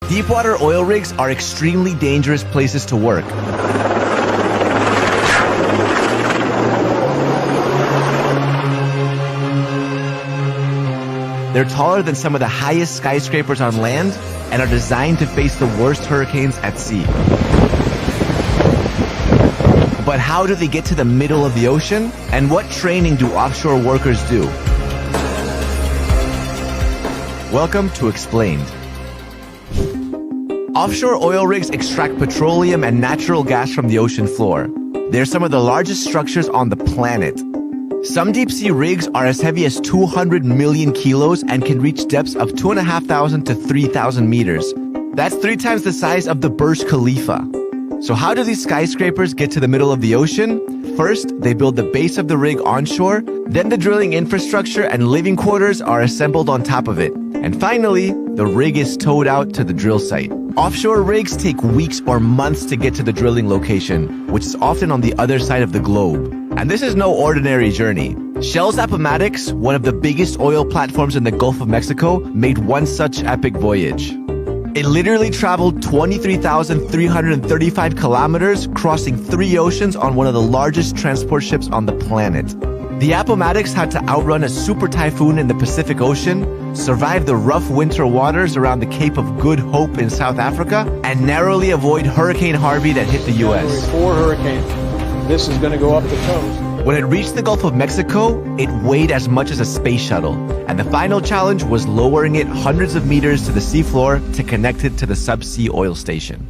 Deepwater oil rigs are extremely dangerous places to work. They're taller than some of the highest skyscrapers on land and are designed to face the worst hurricanes at sea. But how do they get to the middle of the ocean? And what training do offshore workers do? Welcome to Explained. Offshore oil rigs extract petroleum and natural gas from the ocean floor. They're some of the largest structures on the planet. Some deep-sea rigs are as heavy as 200 million kilos and can reach depths of 2,500 to 3,000 meters. That's 3 times the size of the Burj Khalifa. So how do these skyscrapers get to the middle of the ocean? First, they build the base of the rig onshore, then the drilling infrastructure and living quarters are assembled on top of it. And finally, the rig is towed out to the drill site. Offshore rigs take weeks or months to get to the drilling location, which is often on the other side of the globe. And this is no ordinary journey. Shell's Appomattox, one of the biggest oil platforms in the Gulf of Mexico, made one such epic voyage. It literally traveled 23,335 kilometers, crossing 3 oceans on one of the largest transport ships on the planet. The Appomattox had to outrun a super typhoon in the Pacific Ocean, survive the rough winter waters around the Cape of Good Hope in South Africa, and narrowly avoid Hurricane Harvey that hit the U.S. 4 hurricanes. This is going to go up the coast. When it reached the Gulf of Mexico, it weighed as much as a space shuttle, and the final challenge was lowering it hundreds of meters to the seafloor to connect it to the subsea oil station.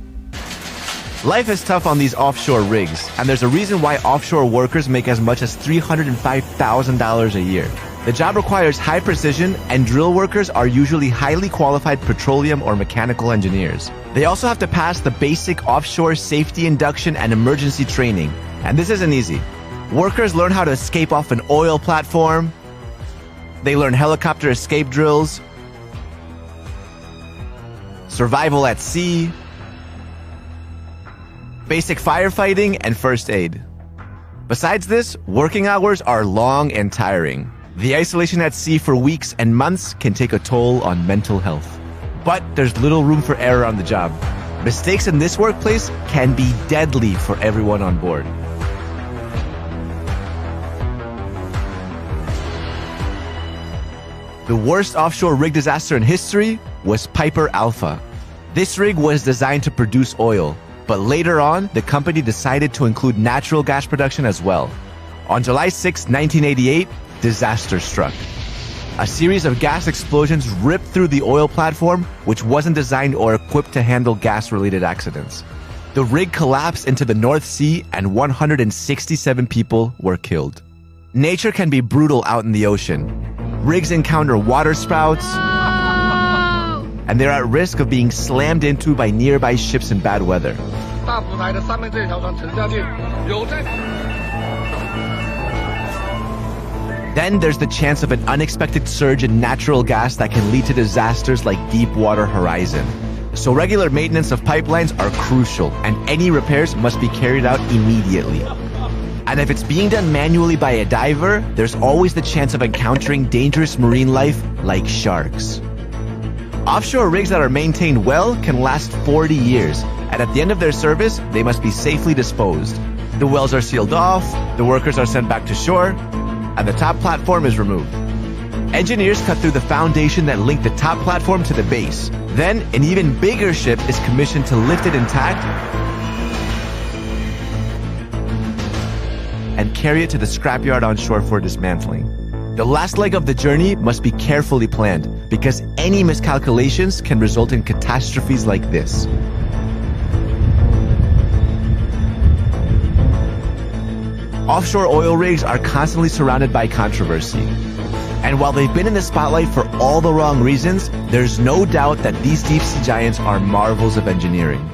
Life is tough on these offshore rigs, and there's a reason why offshore workers make as much as $305,000 a year. The job requires high precision, and drill workers are usually highly qualified petroleum or mechanical engineers. They also have to pass the basic offshore safety induction and emergency training, and this isn't easy. Workers learn how to escape off an oil platform. They learn helicopter escape drills, survival at sea, basic firefighting, and first aid. Besides this, working hours are long and tiring. The isolation at sea for weeks and months can take a toll on mental health. But there's little room for error on the job. Mistakes in this workplace can be deadly for everyone on board. The worst offshore rig disaster in history was Piper Alpha. This rig was designed to produce oil, but later on, the company decided to include natural gas production as well. On July 6, 1988, disaster struck. A series of gas explosions ripped through the oil platform, which wasn't designed or equipped to handle gas-related accidents. The rig collapsed into the North Sea and 167 people were killed. Nature can be brutal out in the ocean. Rigs encounter water spouts, and they're at risk of being slammed into by nearby ships in bad weather. Then there's the chance of an unexpected surge in natural gas that can lead to disasters like Deepwater Horizon. So regular maintenance of pipelines are crucial, and any repairs must be carried out immediately. And if it's being done manually by a diver, there's always the chance of encountering dangerous marine life like sharks. Offshore rigs that are maintained well can last 40 years, and at the end of their service, they must be safely disposed. The wells are sealed off, the workers are sent back to shore, and the top platform is removed. Engineers cut through the foundation that linked the top platform to the base. Then, an even bigger ship is commissioned to lift it intact and carry it to the scrapyard on shore for dismantling. The last leg of the journey must be carefully planned, because any miscalculations can result in catastrophes like this. Offshore oil rigs are constantly surrounded by controversy. And while they've been in the spotlight for all the wrong reasons, there's no doubt that these deep-sea giants are marvels of engineering.